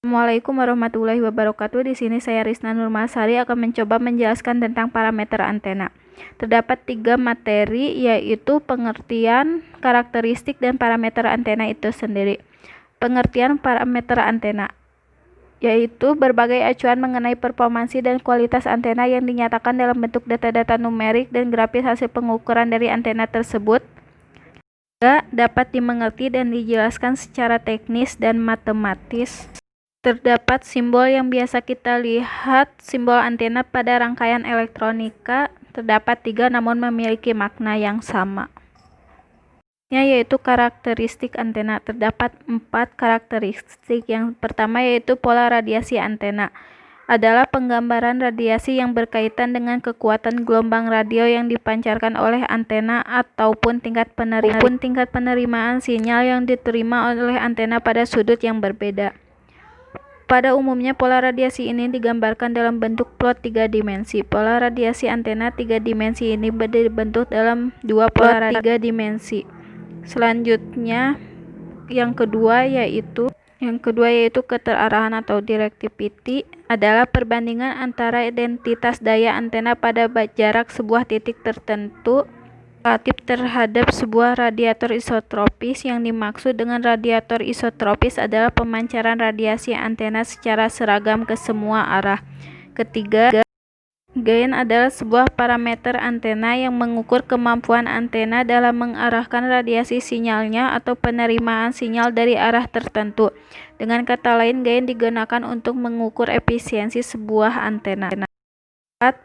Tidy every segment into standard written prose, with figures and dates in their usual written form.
Assalamualaikum warahmatullahi wabarakatuh. Di sini saya Risna Nurmasari akan mencoba menjelaskan tentang parameter antena. Terdapat 3 materi, yaitu pengertian, karakteristik, dan parameter antena itu sendiri. Pengertian parameter antena yaitu berbagai acuan mengenai performansi dan kualitas antena yang dinyatakan dalam bentuk data-data numerik dan grafis hasil pengukuran dari antena tersebut. Dapat dimengerti dan dijelaskan secara teknis dan matematis. Terdapat simbol yang biasa kita lihat, simbol antena pada rangkaian elektronika. Terdapat 3 namun memiliki makna yang sama, yaitu karakteristik antena. Terdapat 4 karakteristik. Yang pertama yaitu pola radiasi antena. Adalah penggambaran radiasi yang berkaitan dengan kekuatan gelombang radio yang dipancarkan oleh antena ataupun tingkat penerimaan sinyal yang diterima oleh antena pada sudut yang berbeda. Pada umumnya, pola radiasi ini digambarkan dalam bentuk plot 3 dimensi. Pola radiasi antena 3 dimensi ini dibentuk dalam 2 pola 3 dimensi. Selanjutnya, yang kedua yaitu keterarahan atau directivity, adalah perbandingan antara identitas daya antena pada jarak sebuah titik tertentu relatif terhadap sebuah radiator isotropis. Yang dimaksud dengan radiator isotropis adalah pemancaran radiasi antena secara seragam ke semua arah. Ketiga, gain adalah sebuah parameter antena yang mengukur kemampuan antena dalam mengarahkan radiasi sinyalnya atau penerimaan sinyal dari arah tertentu. Dengan kata lain, gain digunakan untuk mengukur efisiensi sebuah antena. 4.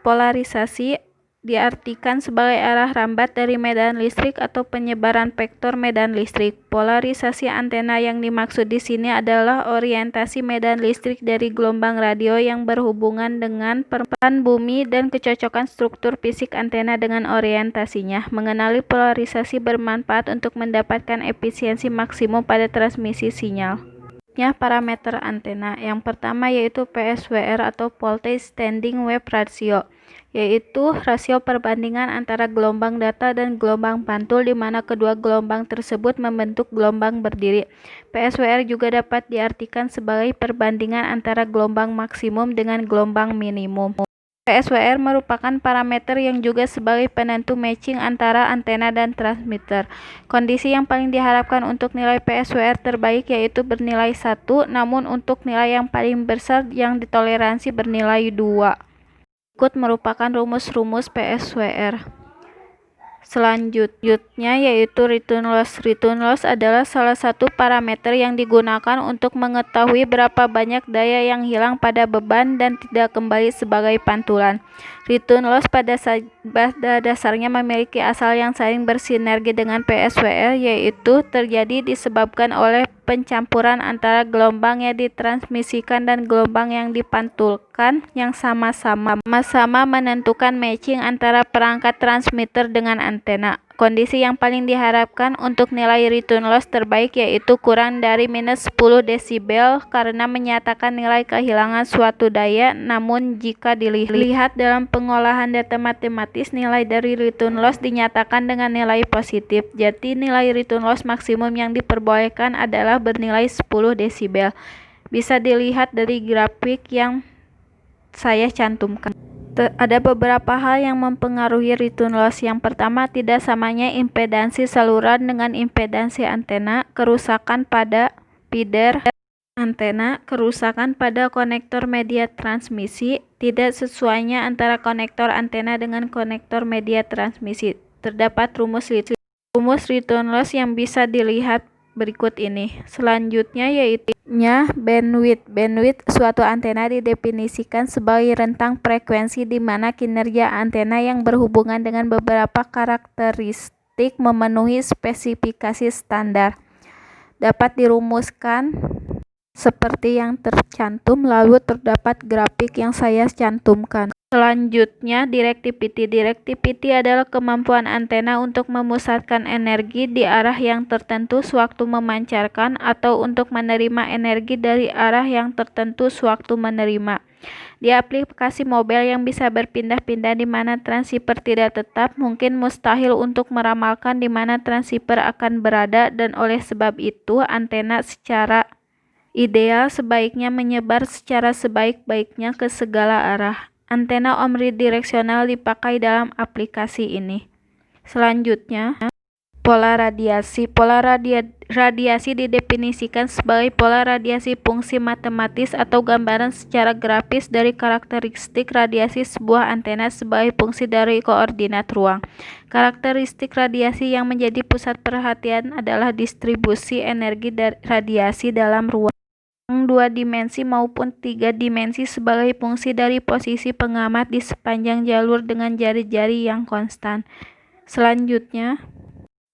Polarisasi diartikan sebagai arah rambat dari medan listrik atau penyebaran vektor medan listrik. Polarisasi antena yang dimaksud di sini adalah orientasi medan listrik dari gelombang radio yang berhubungan dengan permukaan bumi dan kecocokan struktur fisik antena dengan orientasinya. Mengenali polarisasi bermanfaat untuk mendapatkan efisiensi maksimum pada transmisi sinyal. Parameter antena. Yang pertama yaitu PSWR atau Voltage Standing Wave Ratio, yaitu rasio perbandingan antara gelombang datar dan gelombang pantul di mana kedua gelombang tersebut membentuk gelombang berdiri. PSWR juga dapat diartikan sebagai perbandingan antara gelombang maksimum dengan gelombang minimum. PSWR merupakan parameter yang juga sebagai penentu matching antara antena dan transmitter. Kondisi yang paling diharapkan untuk nilai PSWR terbaik yaitu bernilai 1, namun untuk nilai yang paling besar yang ditoleransi bernilai 2. Berikut merupakan rumus-rumus PSWR. Selanjutnya yaitu return loss. Return loss adalah salah satu parameter yang digunakan untuk mengetahui berapa banyak daya yang hilang pada beban dan tidak kembali sebagai pantulan. Return loss pada dasarnya memiliki asal yang saling bersinergi dengan PSWR, yaitu terjadi disebabkan oleh pencampuran antara gelombang yang ditransmisikan dan gelombang yang dipantulkan yang sama-sama menentukan matching antara perangkat transmitter dengan antena. Kondisi yang paling diharapkan untuk nilai return loss terbaik yaitu kurang dari -10 desibel karena menyatakan nilai kehilangan suatu daya. Namun jika dilihat dalam pengolahan data matematis, nilai dari return loss dinyatakan dengan nilai positif. Jadi nilai return loss maksimum yang diperbolehkan adalah bernilai 10 desibel. Bisa dilihat dari grafik yang saya cantumkan. Ada beberapa hal yang mempengaruhi return loss. Yang pertama, tidak samanya impedansi saluran dengan impedansi antena, kerusakan pada feeder antena, kerusakan pada konektor media transmisi, tidak sesuainya antara konektor antena dengan konektor media transmisi. Terdapat rumus return loss yang bisa dilihat berikut ini. Selanjutnya yaitu bandwidth. Bandwidth suatu antena didefinisikan sebagai rentang frekuensi di mana kinerja antena yang berhubungan dengan beberapa karakteristik memenuhi spesifikasi standar. Dapat dirumuskan seperti yang tercantum, lalu terdapat grafik yang saya cantumkan. Selanjutnya, directivity. Directivity adalah kemampuan antena untuk memusatkan energi di arah yang tertentu sewaktu memancarkan atau untuk menerima energi dari arah yang tertentu sewaktu menerima. Di aplikasi mobile yang bisa berpindah-pindah di mana transceiver tidak tetap, mungkin mustahil untuk meramalkan di mana transceiver akan berada, dan oleh sebab itu antena secara Ideal sebaiknya menyebar secara sebaik-baiknya ke segala arah. Antena omnidireksional dipakai dalam aplikasi ini. Selanjutnya, pola radiasi. Radiasi didefinisikan sebagai pola radiasi fungsi matematis atau gambaran secara grafis dari karakteristik radiasi sebuah antena sebagai fungsi dari koordinat ruang. Karakteristik radiasi yang menjadi pusat perhatian adalah distribusi energi radiasi dalam ruang 2 dimensi maupun 3 dimensi sebagai fungsi dari posisi pengamat di sepanjang jalur dengan jari-jari yang konstan. Selanjutnya,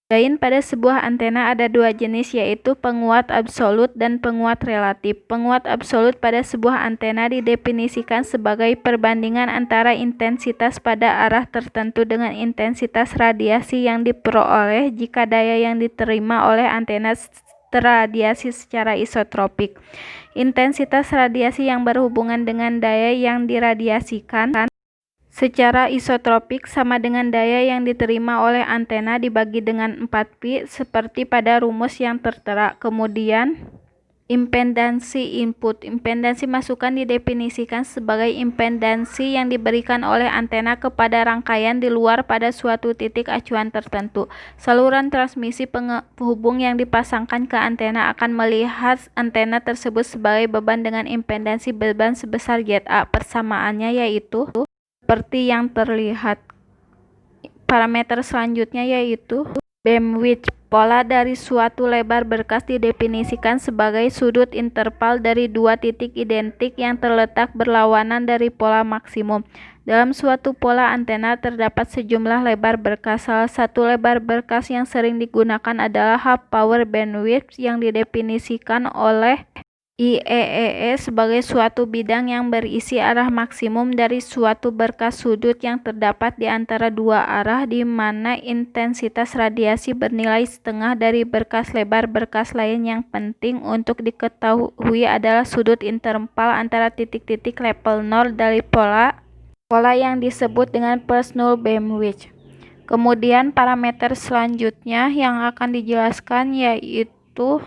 gain pada sebuah antena ada 2 jenis, yaitu penguat absolut dan penguat relatif. Penguat absolut pada sebuah antena didefinisikan sebagai perbandingan antara intensitas pada arah tertentu dengan intensitas radiasi yang diperoleh jika daya yang diterima oleh antena terradiasi secara isotropik. Intensitas radiasi yang berhubungan dengan daya yang diradiasikan secara isotropik sama dengan daya yang diterima oleh antena dibagi dengan 4pi seperti pada rumus yang tertera. Kemudian, impedansi input. Impedansi masukan didefinisikan sebagai impedansi yang diberikan oleh antena kepada rangkaian di luar pada suatu titik acuan tertentu. Saluran transmisi penghubung yang dipasangkan ke antena akan melihat antena tersebut sebagai beban dengan impedansi beban sebesar ZA. Persamaannya yaitu seperti yang terlihat. Parameter selanjutnya yaitu bandwidth. Pola dari suatu lebar berkas didefinisikan sebagai sudut interval dari 2 titik identik yang terletak berlawanan dari pola maksimum. Dalam suatu pola antena terdapat sejumlah lebar berkas. Salah satu lebar berkas yang sering digunakan adalah half power bandwidth yang didefinisikan oleh IEEE sebagai suatu bidang yang berisi arah maksimum dari suatu berkas sudut yang terdapat di antara 2 arah di mana intensitas radiasi bernilai setengah dari berkas. Lebar berkas lain yang penting untuk diketahui adalah sudut interval antara titik-titik level 0 dari pola yang disebut dengan first null bandwidth. Kemudian parameter selanjutnya yang akan dijelaskan yaitu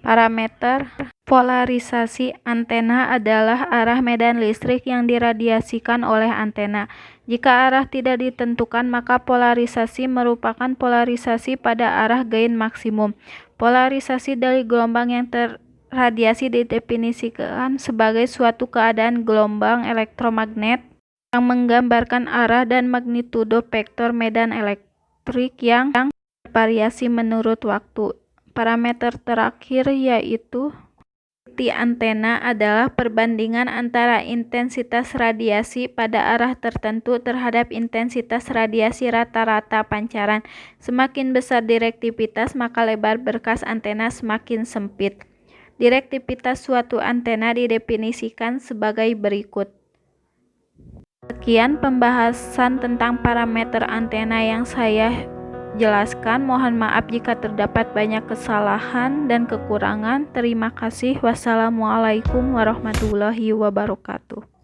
parameter polarisasi antena adalah arah medan listrik yang diradiasikan oleh antena. Jika arah tidak ditentukan, maka polarisasi merupakan polarisasi pada arah gain maksimum. Polarisasi dari gelombang yang terradiasi didefinisikan sebagai suatu keadaan gelombang elektromagnet yang menggambarkan arah dan magnitudo vektor medan elektrik yang bervariasi menurut waktu. Parameter terakhir yaitu antena adalah perbandingan antara intensitas radiasi pada arah tertentu terhadap intensitas radiasi rata-rata pancaran. Semakin besar direktivitas, maka lebar berkas antena semakin sempit. Direktivitas suatu antena didefinisikan sebagai berikut. Sekian pembahasan tentang parameter antena yang saya jelaskan. Mohon maaf jika terdapat banyak kesalahan dan kekurangan. Terima kasih. Wassalamualaikum warahmatullahi wabarakatuh.